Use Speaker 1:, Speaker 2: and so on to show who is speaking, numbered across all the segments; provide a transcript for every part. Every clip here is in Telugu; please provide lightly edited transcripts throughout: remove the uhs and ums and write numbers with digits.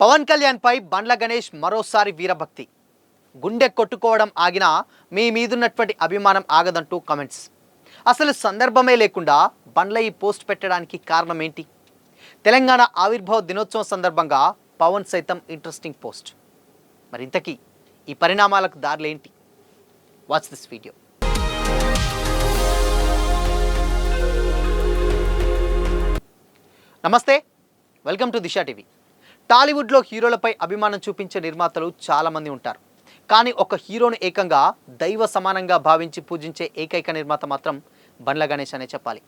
Speaker 1: పవన్ కళ్యాణ్ పై బండ్ల గణేష్ మరోసారి వీరభక్తి. గుండె కొట్టుకోవడం ఆగినా మీ మీదున్నటువంటి అభిమానం ఆగదంటూ కామెంట్స్. అసలు సందర్భమే లేకుండా బండ్ల ఈ పోస్ట్ పెట్టడానికి కారణం ఏంటి? తెలంగాణ ఆవిర్భావ దినోత్సవం సందర్భంగా పవన్ సైతం ఇంట్రెస్టింగ్ పోస్ట్. మరి ఇంతకీ ఈ పరిణామాలకు దారులేంటి? Watch this video. నమస్తే, వెల్కమ్ టు దిశా టీవీ. టాలీవుడ్లో హీరోలపై అభిమానం చూపించే నిర్మాతలు చాలామంది ఉంటారు. కానీ ఒక హీరోను ఏకంగా దైవ సమానంగా భావించి పూజించే ఏకైక నిర్మాత మాత్రం బండ్ల గణేష్ అనే చెప్పాలి.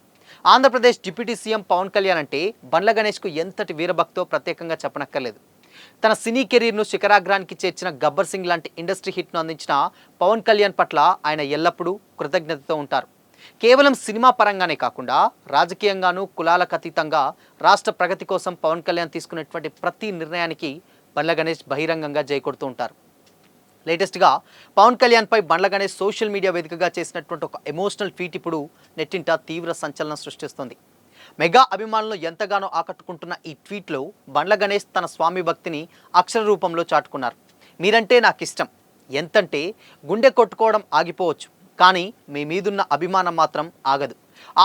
Speaker 1: ఆంధ్రప్రదేశ్ డిప్యూటీ సీఎం పవన్ కళ్యాణ్ అంటే బండ్ల గణేష్కు ఎంతటి వీరభక్తో ప్రత్యేకంగా చెప్పనక్కర్లేదు. తన సినీ కెరీర్ను శిఖరాగ్రానికి చేర్చిన గబ్బర్ సింగ్ లాంటి ఇండస్ట్రీ హిట్ను అందించిన పవన్ కళ్యాణ్ పట్ల ఆయన ఎల్లప్పుడూ కృతజ్ఞతతో ఉంటారు. కేవలం సినిమా పరంగానే కాకుండా రాజకీయంగానూ కులాలకు అతీతంగా రాష్ట్ర ప్రగతి కోసం పవన్ కళ్యాణ్ తీసుకునేటువంటి ప్రతి నిర్ణయానికి బండ్ల గణేష్ బహిరంగంగా జైకొడుతూ ఉంటారు. లేటెస్ట్గా పవన్ కళ్యాణ్పై బండ్ల గణేష్ సోషల్ మీడియా వేదికగా చేసినటువంటి ఒక ఎమోషనల్ ట్వీట్ ఇప్పుడు నెట్టింట తీవ్ర సంచలనం సృష్టిస్తుంది. మెగా అభిమానులు ఎంతగానో ఆకట్టుకుంటున్న ఈ ట్వీట్లో బండ్ల గణేష్ తన స్వామి భక్తిని అక్షర రూపంలో చాటుకున్నారు. మీరంటే నాకు ఇష్టం, ఎంతంటే గుండె కొట్టుకోవడం ఆగిపోవచ్చు, కానీ మీ మీదున్న అభిమానం మాత్రం ఆగదు.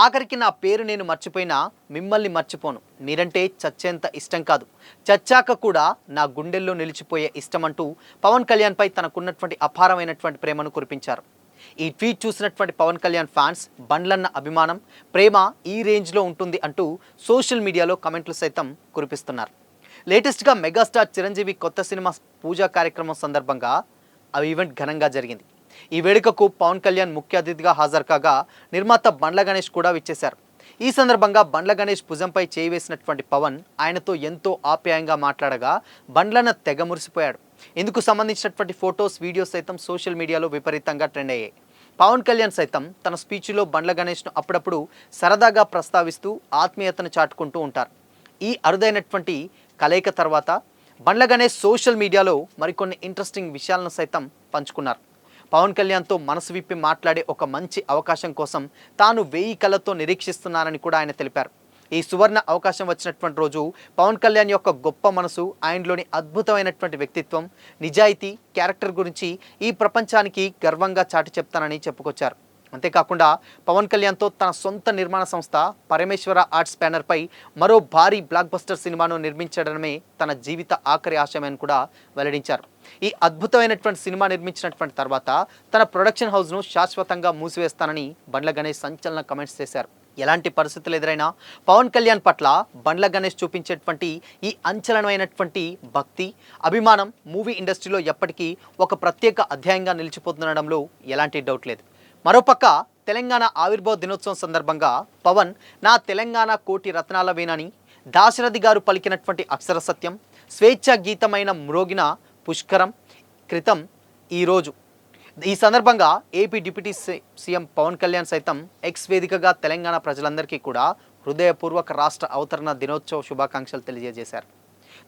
Speaker 1: ఆఖరికి నా పేరు నేను మర్చిపోయినా మిమ్మల్ని మర్చిపోను. మీరంటే చచ్చేంత ఇష్టం కాదు, చచ్చాక కూడా నా గుండెల్లో నిలిచిపోయే ఇష్టం అంటూ పవన్ కళ్యాణ్పై తనకున్నటువంటి అపారమైనటువంటి ప్రేమను కురిపించారు. ఈ ట్వీట్ చూసినటువంటి పవన్ కళ్యాణ్ ఫ్యాన్స్ బండ్లన్న అభిమానం, ప్రేమ ఈ రేంజ్లో ఉంటుంది అంటూ సోషల్ మీడియాలో కమెంట్లు సైతం కురిపిస్తున్నారు. లేటెస్ట్గా మెగాస్టార్ చిరంజీవి కొత్త సినిమా పూజా కార్యక్రమం సందర్భంగా ఆ ఈవెంట్ ఘనంగా జరిగింది. ఈ వేడుకకు పవన్ కళ్యాణ్ ముఖ్య అతిథిగా హాజరు కాగా నిర్మాత బండ్ల గణేష్ కూడా విచ్చేశారు. ఈ సందర్భంగా బండ్ల గణేష్ భుజంపై చేయి వేసినటువంటి పవన్ ఆయనతో ఎంతో ఆప్యాయంగా మాట్లాడగా బండ్లన తెగ మురిసిపోయాడు. ఇందుకు సంబంధించినటువంటి ఫొటోస్, వీడియోస్ సైతం సోషల్ మీడియాలో విపరీతంగా ట్రెండ్ అయ్యాయి. పవన్ కళ్యాణ్ సైతం తన స్పీచ్లో బండ్ల గణేష్ను అప్పుడప్పుడు సరదాగా ప్రస్తావిస్తూ ఆత్మీయతను చాటుకుంటూ ఉంటారు. ఈ అరుదైనటువంటి కలయిక తర్వాత బండ్ల గణేష్ సోషల్ మీడియాలో మరికొన్ని ఇంట్రెస్టింగ్ విషయాలను సైతం పంచుకున్నారు. పవన్ కళ్యాణ్తో మనసు విప్పి మాట్లాడే ఒక మంచి అవకాశం కోసం తాను 1000 కళ్ళతో నిరీక్షిస్తున్నానని కూడా ఆయన తెలిపారు. ఈ సువర్ణ అవకాశం వచ్చినటువంటి రోజు పవన్ కళ్యాణ్ యొక్క గొప్ప మనసు, ఆయనలోని అద్భుతమైనటువంటి వ్యక్తిత్వం, నిజాయితీ, క్యారెక్టర్ గురించి ఈ ప్రపంచానికి గర్వంగా చాటి చెప్తానని చెప్పుకొచ్చారు. అంతేకాకుండా పవన్ కళ్యాణ్తో తన సొంత నిర్మాణ సంస్థ పరమేశ్వర ఆర్ట్స్ బ్యానర్పై మరో భారీ బ్లాక్ బస్టర్ సినిమాను నిర్మించడమే తన జీవిత ఆఖరి ఆశయమని కూడా వెల్లడించారు. ఈ అద్భుతమైనటువంటి సినిమా నిర్మించినటువంటి తర్వాత తన ప్రొడక్షన్ హౌస్ను శాశ్వతంగా మూసివేస్తానని బండ్ల గణేష్ సంచలన కమెంట్స్ చేశారు. ఎలాంటి పరిస్థితులు ఎదురైనా పవన్ కళ్యాణ్ పట్ల బండ్ల గణేష్ చూపించేటువంటి ఈ అంచలనమైనటువంటి భక్తి, అభిమానం మూవీ ఇండస్ట్రీలో ఎప్పటికీ ఒక ప్రత్యేక అధ్యాయంగా నిలిచిపోతుండడంలో ఎలాంటి డౌట్ లేదు. మరోపక్క తెలంగాణ ఆవిర్భావ దినోత్సవం సందర్భంగా పవన్ నా తెలంగాణ కోటి రత్నాల వీణని, దాశరథి గారు పలికినటువంటి అక్షర సత్యం, స్వేచ్ఛా గీతమైన మ్రోగిన పుష్కరం క్రితం ఈరోజు. ఈ సందర్భంగా AP deputy CM Pawan Kalyan సైతం ఎక్స్ వేదికగా తెలంగాణ ప్రజలందరికీ కూడా హృదయపూర్వక రాష్ట్ర అవతరణ దినోత్సవ శుభాకాంక్షలు తెలియజేశారు.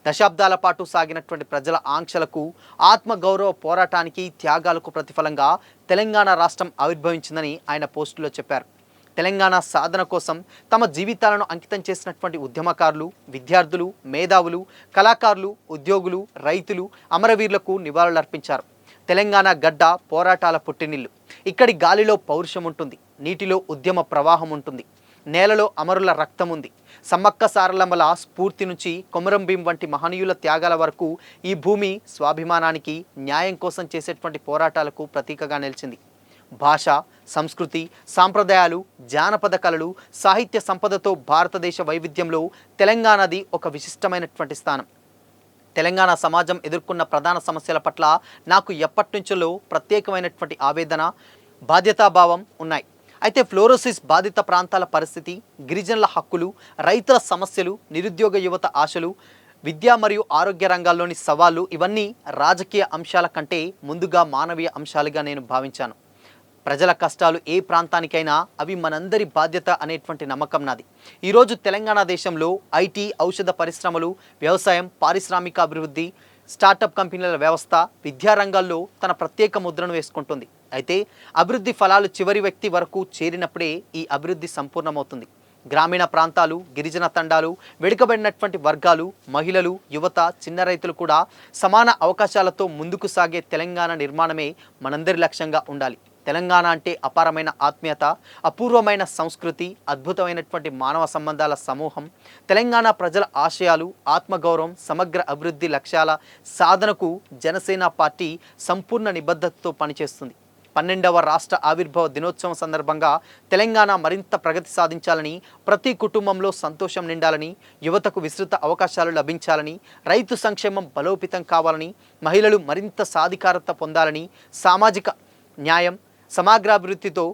Speaker 1: దశాబ్దాల పాటు సాగినటువంటి ప్రజల ఆంక్షలకు, ఆత్మగౌరవ పోరాటానికి, త్యాగాలకు ప్రతిఫలంగా తెలంగాణ రాష్ట్రం ఆవిర్భవించిందని ఆయన పోస్టులో చెప్పారు. తెలంగాణ సాధన కోసం తమ జీవితాలను అంకితం చేసినటువంటి ఉద్యమకారులు, విద్యార్థులు, మేధావులు, కళాకారులు, ఉద్యోగులు, రైతులు, అమరవీరులకు నివాళులర్పించారు. తెలంగాణ గడ్డ పోరాటాల పుట్టినిల్లు. ఇక్కడి గాలిలో పౌరుషం ఉంటుంది, నీటిలో ఉద్యమ ప్రవాహం ఉంటుంది, నేలలో అమరుల రక్తం ఉంది. సమ్మక్క సారలమ్మల స్ఫూర్తి నుంచి కొమరం భీం వంటి మహనీయుల త్యాగాల వరకు ఈ భూమి స్వాభిమానానికి, న్యాయం కోసం చేసేటువంటి పోరాటాలకు ప్రతీకగా నిలిచింది. భాష, సంస్కృతి, సాంప్రదాయాలు, జానపద కళలు, సాహిత్య సంపదతో భారతదేశ వైవిధ్యంలో తెలంగాణది ఒక విశిష్టమైనటువంటి స్థానం. తెలంగాణ సమాజం ఎదుర్కొన్న ప్రధాన సమస్యల పట్ల నాకు ఎప్పటినుంచో ప్రత్యేకమైనటువంటి ఆవేదన, బాధ్యతాభావం ఉన్నాయి. అయితే ఫ్లోరోసిస్ బాధిత ప్రాంతాల పరిస్థితి, గిరిజనుల హక్కులు, రైతుల సమస్యలు, నిరుద్యోగ యువత ఆశలు, విద్య మరియు ఆరోగ్య రంగాల్లోని సవాళ్లు ఇవన్నీ రాజకీయ అంశాల కంటే ముందుగా మానవీయ అంశాలుగా నేను భావించాను. ప్రజల కష్టాలు ఏ ప్రాంతానికైనా అవి మనందరి బాధ్యత అనేటువంటి నమ్మకం నాది. ఈరోజు తెలంగాణ దేశంలో ఐటీ, ఔషధ పరిశ్రమలు, వ్యవసాయం, పారిశ్రామిక అభివృద్ధి, స్టార్టప్ కంపెనీల వ్యవస్థ, విద్యారంగాల్లో తన ప్రత్యేక ముద్రను వేసుకుంటుంది. అయితే అభివృద్ధి ఫలాలు చివరి వ్యక్తి వరకు చేరినప్పుడే ఈ అభివృద్ధి సంపూర్ణమవుతుంది. గ్రామీణ ప్రాంతాలు, గిరిజన తండాలు, వెనుకబడినటువంటి వర్గాలు, మహిళలు, యువత, చిన్న రైతులు కూడా సమాన అవకాశాలతో ముందుకు సాగే తెలంగాణ నిర్మాణమే మనందరి లక్ష్యంగా ఉండాలి. తెలంగాణ అంటే అపారమైన ఆత్మీయత, అపూర్వమైన సంస్కృతి, అద్భుతమైనటువంటి మానవ సంబంధాల సమూహం. తెలంగాణ ప్రజల ఆశయాలు, ఆత్మగౌరవం, సమగ్ర అభివృద్ధి లక్ష్యాల సాధనకు జనసేన పార్టీ సంపూర్ణ నిబద్ధతతో పనిచేస్తుంది. 12వ రాష్ట్ర ఆవిర్భావ దినోత్సవం సందర్భంగా తెలంగాణ మరింత ప్రగతి సాధించాలని, ప్రతి కుటుంబంలో సంతోషం నిండాలని, యువతకు విస్తృత అవకాశాలు లభించాలని, రైతు సంక్షేమం బలోపేతం కావాలని, మహిళలు మరింత సాధికారత పొందాలని, సామాజిక న్యాయం, సమగ్రాభివృద్ధితో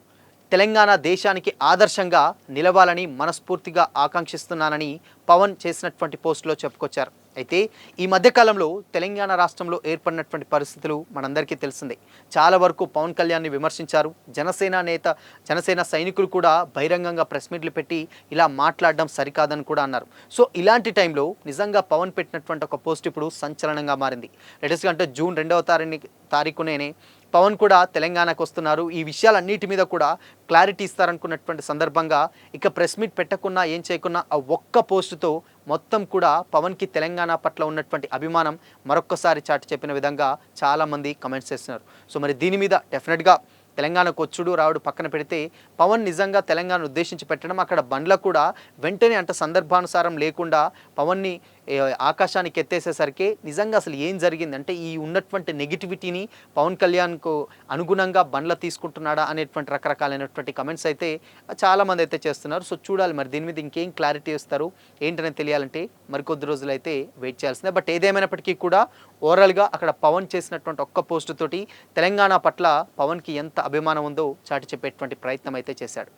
Speaker 1: తెలంగాణ దేశానికి ఆదర్శంగా నిలవాలని మనస్ఫూర్తిగా ఆకాంక్షిస్తున్నానని పవన్ చేసినటువంటి పోస్టులో చెప్పుకొచ్చారు. అయితే ఈ మధ్యకాలంలో తెలంగాణ రాష్ట్రంలో ఏర్పడినటువంటి పరిస్థితులు మనందరికీ తెలిసిందే. చాలా వరకు పవన్ కళ్యాణ్ని విమర్శించారు. జనసేన సైనికులు కూడా బహిరంగంగా ప్రెస్ మీట్లు పెట్టి ఇలా మాట్లాడడం సరికాదని కూడా అన్నారు. సో ఇలాంటి టైంలో నిజంగా పవన్ పెట్టినటువంటి ఒక పోస్ట్ ఇప్పుడు సంచలనంగా మారింది. లేటెస్ట్గా అంటే జూన్ 2వ తారీఖునే పవన్ కూడా తెలంగాణకు వస్తున్నారు. ఈ విషయాలన్నిటి మీద కూడా క్లారిటీ ఇస్తారనుకున్నటువంటి సందర్భంగా ఇక ప్రెస్ మీట్ పెట్టకున్నా ఏం చేయకున్నా ఆ ఒక్క పోస్టుతో మొత్తం కూడా పవన్కి తెలంగాణ పట్ల ఉన్నటువంటి అభిమానం మరొక్కసారి చాటి చెప్పిన విధంగా చాలామంది కమెంట్స్ చేస్తున్నారు. సో మరి దీని మీద డెఫినెట్గా తెలంగాణకు వచ్చుడు రావుడు పక్కన పెడితే పవన్ నిజంగా తెలంగాణ ఉద్దేశించి పెట్టడం, అక్కడ బండ్ల కూడా వెంటనే అంటే సందర్భానుసారం లేకుండా పవన్ని ఆకాశానికి ఎత్తేసేసరికి నిజంగా అసలు ఏం జరిగింది అంటే ఈ ఉన్నటువంటి నెగిటివిటీని పవన్ కళ్యాణ్కు అనుగుణంగా బండ్ల తీసుకుంటున్నాడా అనేటువంటి రకరకాలైనటువంటి కమెంట్స్ అయితే చాలామంది అయితే చేస్తున్నారు. సో చూడాలి మరి దీని మీద ఇంకేం క్లారిటీ ఇస్తారు ఏంటనేది తెలియాలంటే మరికొద్ది రోజులు అయితే వెయిట్ చేయాల్సిందే. బట్ ఏదేమైనప్పటికీ కూడా ఓవరాల్గా అక్కడ పవన్ చేసినటువంటి ఒక్క పోస్టు తోటి తెలంగాణ పట్ల పవన్కి ఎంత అభిమానం ఉందో చాటి చెప్పేటువంటి ప్రయత్నం అయితే చేశాడు.